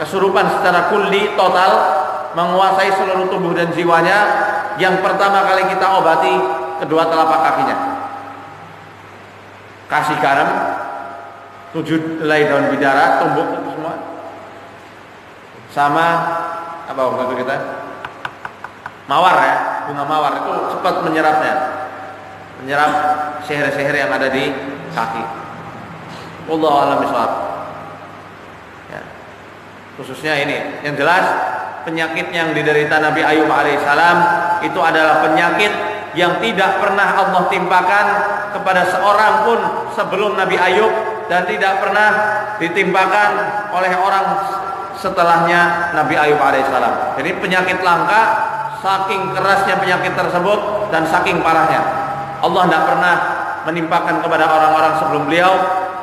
kesurupan secara kulli, total, menguasai seluruh tubuh dan jiwanya, yang pertama kali kita obati kedua telapak kakinya. Kasih garam, 7 helai daun bidara, tumbuk itu semua. Sama apa waktu itu kita? Mawar ya, bunga mawar itu cepat menyerapnya. Menyerap sihir-sihir yang ada di kaki. Wallahu a'lam bishawab. Ya. Khususnya ini, yang jelas penyakit yang diderita Nabi Ayub alaihissalam itu adalah penyakit yang tidak pernah Allah timpakan kepada seorang pun sebelum Nabi Ayub, dan tidak pernah ditimpakan oleh orang setelahnya Nabi Ayub alaihissalam. Jadi penyakit langka, saking kerasnya penyakit tersebut dan saking parahnya, Allah tidak pernah menimpakan kepada orang-orang sebelum beliau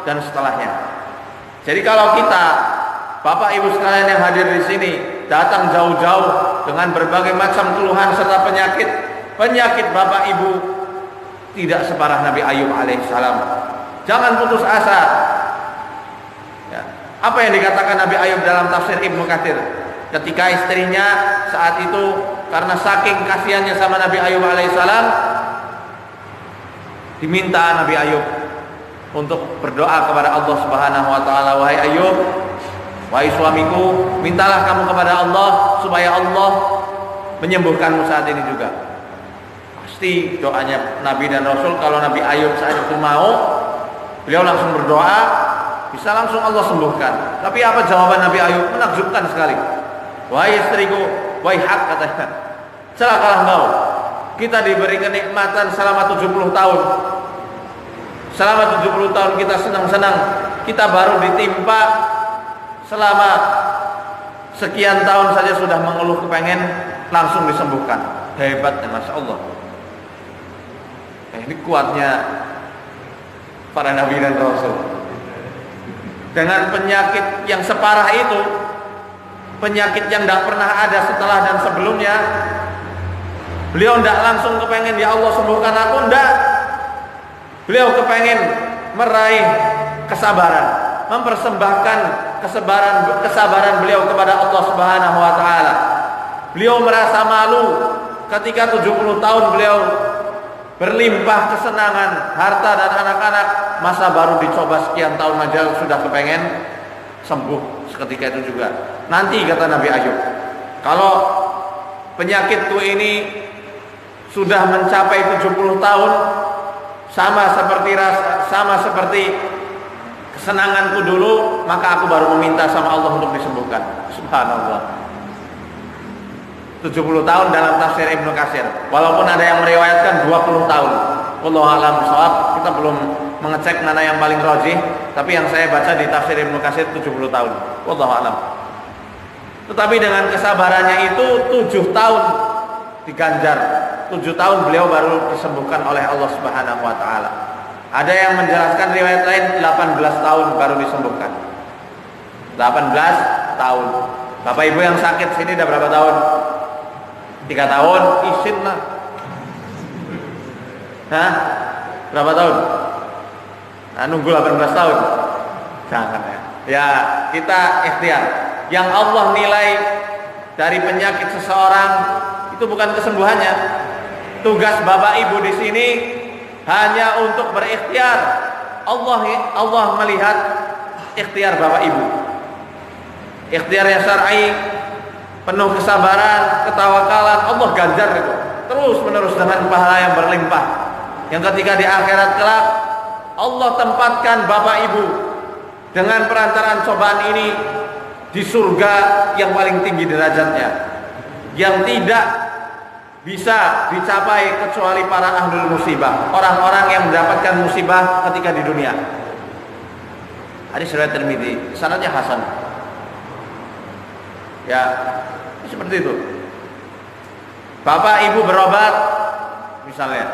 dan setelahnya. Jadi kalau kita, Bapak Ibu sekalian yang hadir di sini, datang jauh-jauh dengan berbagai macam keluhan serta penyakit Bapak Ibu tidak separah Nabi Ayub alaihissalam, jangan putus asa. Ya. Apa yang dikatakan Nabi Ayub dalam tafsir Ibnu Katsir, ketika istrinya saat itu karena saking kasihannya sama Nabi Ayub alaihissalam, diminta Nabi Ayub untuk berdoa kepada Allah Subhanahu wa taala, wahai Ayub, wahai suamiku, mintalah kamu kepada Allah supaya Allah menyembuhkanmu saat ini juga. Pasti doanya Nabi dan Rasul, kalau Nabi Ayub saat itu mau, beliau langsung berdoa, bisa langsung Allah sembuhkan. Tapi apa jawaban Nabi Ayub? Menakjubkan sekali. Wahai istriku, wahai hak, katanya, celakalah engkau. Kita diberi kenikmatan selama 70 tahun. Selama 70 tahun kita senang-senang, kita baru ditimpa selama sekian tahun saja sudah mengeluh kepengen langsung disembuhkan. Hebatnya, Masya Allah. Ini kuatnya para Nabi dan Rasul. Dengan penyakit yang separah itu, penyakit yang tidak pernah ada setelah dan sebelumnya, beliau tidak langsung kepengen, ya Allah sembuhkan aku, tidak. Beliau kepengen meraih kesabaran, mempersembahkan kesabaran beliau kepada Allah Subhanahu wa taala. Beliau merasa malu ketika 70 tahun beliau berlimpah kesenangan, harta dan anak-anak, masa baru dicoba sekian tahun aja sudah kepengen sembuh seketika itu juga. Nanti kata Nabi Ayub, kalau penyakitku ini sudah mencapai 70 tahun, sama seperti kesenanganku dulu, maka aku baru meminta sama Allah untuk disembuhkan. Subhanallah. 70 tahun dalam tafsir Ibnu Katsir. Walaupun ada yang meriwayatkan 20 tahun. Wallahu a'lam bishawab. Kita belum mengecek mana yang paling rajih, tapi yang saya baca di tafsir Ibnu Katsir 70 tahun. Wallahu a'lam. Tetapi dengan kesabarannya itu 7 tahun diganjar. 7 tahun beliau baru disembuhkan oleh Allah Subhanahu wa taala. Ada yang menjelaskan riwayat lain 18 tahun baru disembuhkan. 18 tahun. Bapak Ibu yang sakit sini udah berapa tahun? 3 tahun, isin lah. Hah? Berapa tahun? Nah, nunggu 18 tahun. Jangan ya. Ya, kita ikhtiar. Yang Allah nilai dari penyakit seseorang itu bukan kesembuhannya. Tugas Bapak Ibu di sini hanya untuk berikhtiar. Allah melihat ikhtiar Bapak Ibu. Ikhtiar yang syar'i, penuh kesabaran, ketawakalan, Allah ganjar itu terus menerus dengan pahala yang berlimpah, yang ketika di akhirat kelak Allah tempatkan Bapak Ibu dengan perantaraan cobaan ini di surga yang paling tinggi derajatnya, yang tidak bisa dicapai kecuali para ahlul musibah, orang-orang yang mendapatkan musibah ketika di dunia. Hadis riwayat Tirmidzi, sanadnya hasan. Ya, seperti itu. Bapak Ibu berobat misalnya,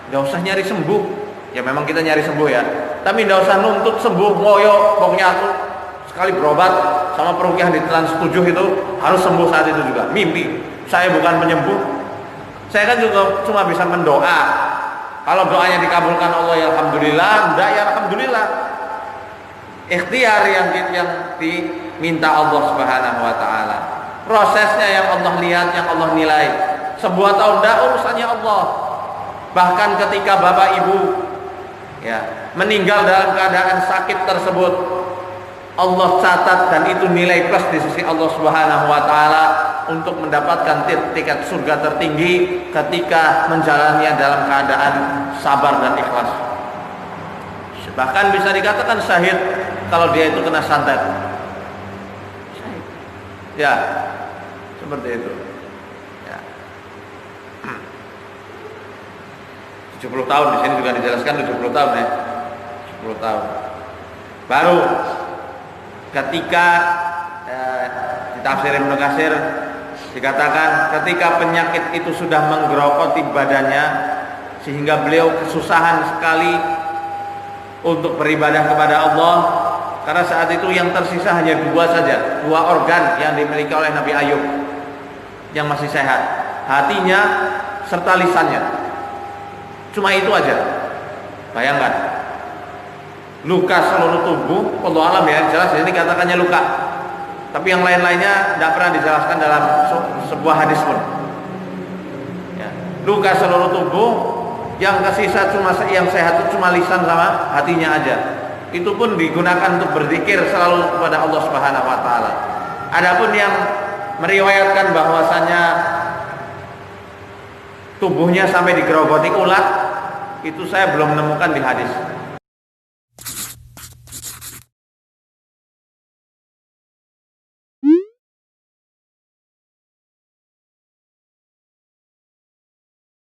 nggak usah nyari sembuh. Ya memang kita nyari sembuh ya, tapi nggak usah nuntut sembuh. Ngoyo, pokoknya aku sekali berobat sama peruqyah di Trans 7 itu harus sembuh saat itu juga. Mimpi. Saya bukan penyembuh. Saya kan juga cuma bisa mendoa. Kalau doanya dikabulkan Allah ya alhamdulillah, enggak ya alhamdulillah. Ikhtiar yang diminta Allah Subhanahu wa taala. Prosesnya yang Allah lihat, yang Allah nilai. Sebuah taubat urusannya Allah. Bahkan ketika bapak ibu ya meninggal dalam keadaan sakit tersebut, Allah catat dan itu nilai plus di sisi Allah Subhanahu wa taala untuk mendapatkan tiket surga tertinggi ketika menjalaninya dalam keadaan sabar dan ikhlas. Bahkan bisa dikatakan syahid kalau dia itu kena santet. Ya, seperti itu. Ya. 70 tahun di sini juga dijelaskan 70 tahun ya. 10 tahun. Baru ketika di tafsir Ibnu Katsir dikatakan ketika penyakit itu sudah menggerogoti badannya sehingga beliau kesusahan sekali untuk beribadah kepada Allah, karena saat itu yang tersisa hanya dua organ yang dimiliki oleh Nabi Ayub yang masih sehat, hatinya serta lisannya, cuma itu aja. Bayangkan luka seluruh tubuh, Allah alam ya, jelas ini katakannya luka, tapi yang lain-lainnya tidak pernah dijelaskan dalam sebuah hadis pun ya. Luka seluruh tubuh, yang tersisa yang sehat itu cuma lisan sama hatinya aja. Itu pun digunakan untuk berzikir selalu kepada Allah Subhanahu wa taala. Adapun yang meriwayatkan bahwasanya tubuhnya sampai digerogoti ulat, itu saya belum menemukan di hadis.